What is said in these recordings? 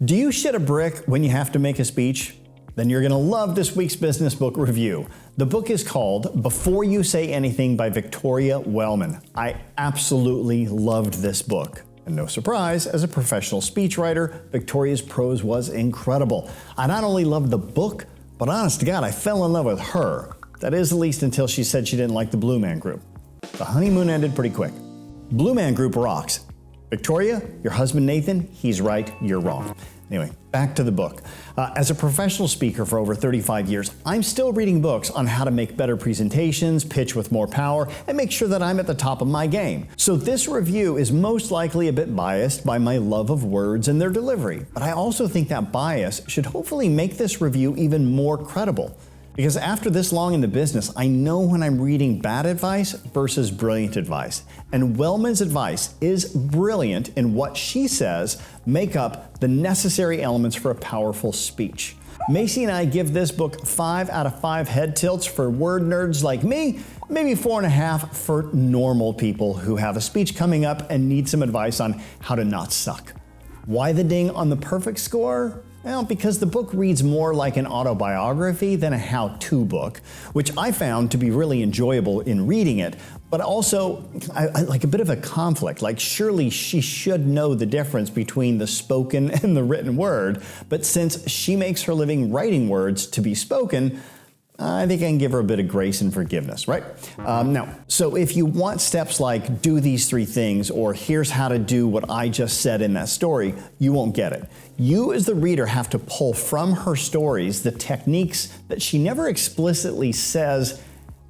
Do you shit a brick when you have to make a speech? Then you're going to love this week's business book review. The book is called Before You Say Anything by Victoria Wellman. I absolutely loved this book. And no surprise, as a professional speechwriter, Victoria's prose was incredible. I not only loved the book, but honest to God, I fell in love with her. That is, at least until she said she didn't like the Blue Man Group. The honeymoon ended pretty quick. Blue Man Group rocks. Victoria, your husband Nathan, he's right, you're wrong. Anyway, back to the book. As a professional speaker for over 35 years, I'm still reading books on how to make better presentations, pitch with more power, and make sure that I'm at the top of my game. So this review is most likely a bit biased by my love of words and their delivery, but I also think that bias should hopefully make this review even more credible. Because after this long in the business, I know when I'm reading bad advice versus brilliant advice. And Wellman's advice is brilliant in what she says make up the necessary elements for a powerful speech. Macy and I give this book 5 out of 5 head tilts for word nerds like me, maybe 4.5 for normal people who have a speech coming up and need some advice on how to not suck. Why the ding on the perfect score? Well, because the book reads more like an autobiography than a how-to book, which I found to be really enjoyable in reading it, but also I like a bit of a conflict. Like, surely she should know the difference between the spoken and the written word, but since she makes her living writing words to be spoken, I think I can give her a bit of grace and forgiveness, right? So if you want steps like do these 3 things or here's how to do what I just said in that story, you won't get it. You as the reader have to pull from her stories the techniques that she never explicitly says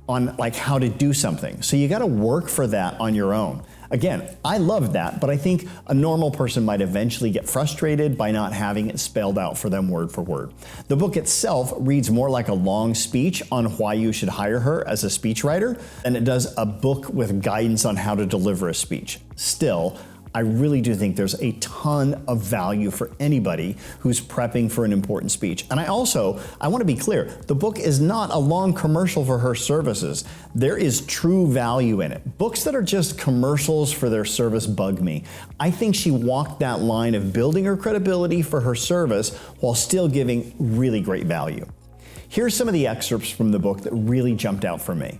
on like how to do something. So you got to work for that on your own. Again, I love that, but I think a normal person might eventually get frustrated by not having it spelled out for them word for word. The book itself reads more like a long speech on why you should hire her as a speechwriter than it does a book with guidance on how to deliver a speech. Still, I really do think there's a ton of value for anybody who's prepping for an important speech. And I want to be clear, the book is not a long commercial for her services. There is true value in it. Books that are just commercials for their service bug me. I think she walked that line of building her credibility for her service while still giving really great value. Here's some of the excerpts from the book that really jumped out for me.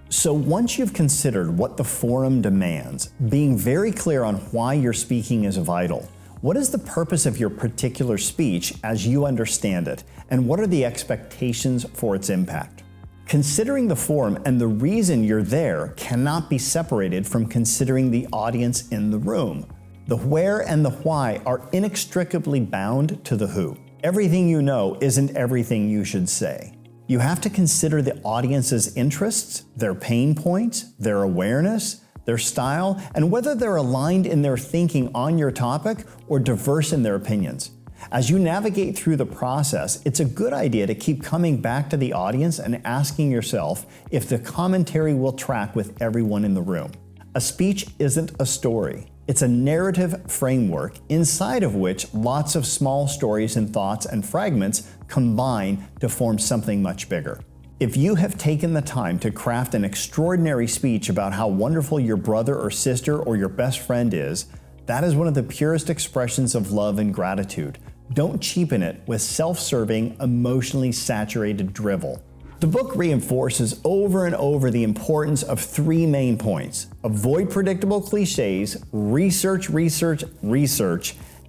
So once you've considered what the forum demands, being very clear on why your speaking is vital, what is the purpose of your particular speech as you understand it, and what are the expectations for its impact? Considering the forum and the reason you're there cannot be separated from considering the audience in the room. The where and the why are inextricably bound to the who. Everything you know isn't everything you should say. You have to consider the audience's interests, their pain points, their awareness, their style, and whether they're aligned in their thinking on your topic or diverse in their opinions. As you navigate through the process, it's a good idea to keep coming back to the audience and asking yourself if the commentary will track with everyone in the room. A speech isn't a story. It's a narrative framework inside of which lots of small stories and thoughts and fragments combine to form something much bigger. If you have taken the time to craft an extraordinary speech about how wonderful your brother or sister or your best friend is, that is one of the purest expressions of love and gratitude. Don't cheapen it with self-serving, emotionally saturated drivel. The book reinforces over and over the importance of 3 main points. Avoid predictable cliches, research,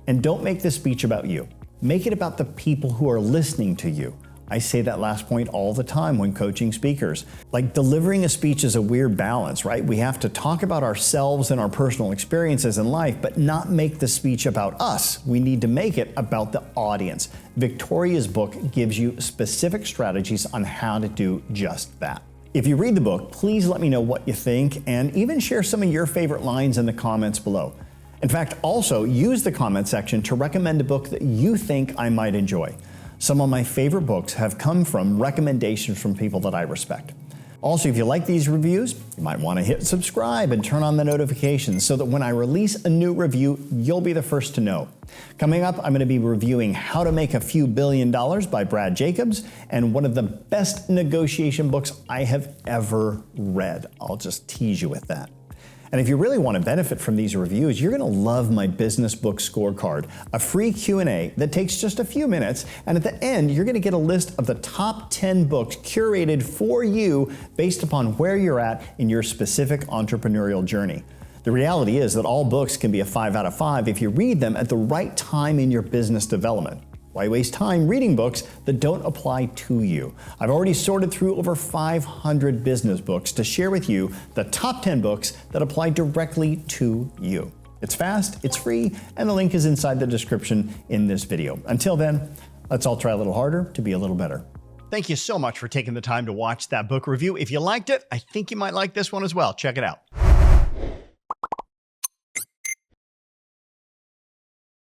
and don't make the speech about you. Make it about the people who are listening to you. I say that last point all the time when coaching speakers. Like, delivering a speech is a weird balance, right? We have to talk about ourselves and our personal experiences in life, but not make the speech about us. We need to make it about the audience. Victoria's book gives you specific strategies on how to do just that. If you read the book, please let me know what you think and even share some of your favorite lines in the comments below. In fact, also use the comment section to recommend a book that you think I might enjoy. Some of my favorite books have come from recommendations from people that I respect. Also, if you like these reviews, you might want to hit subscribe and turn on the notifications so that when I release a new review, you'll be the first to know. Coming up, I'm going to be reviewing How to Make a Few Billion Dollars by Brad Jacobs, and one of the best negotiation books I have ever read. I'll just tease you with that. And if you really want to benefit from these reviews, you're going to love my business book scorecard, a free Q&A that takes just a few minutes. And at the end, you're going to get a list of the top 10 books curated for you based upon where you're at in your specific entrepreneurial journey. The reality is that all books can be a 5 out of 5 if you read them at the right time in your business development. Why waste time reading books that don't apply to you? I've already sorted through over 500 business books to share with you the top 10 books that apply directly to you. It's fast, it's free, and the link is inside the description in this video. Until then, let's all try a little harder to be a little better. Thank you so much for taking the time to watch that book review. If you liked it, I think you might like this one as well. Check it out.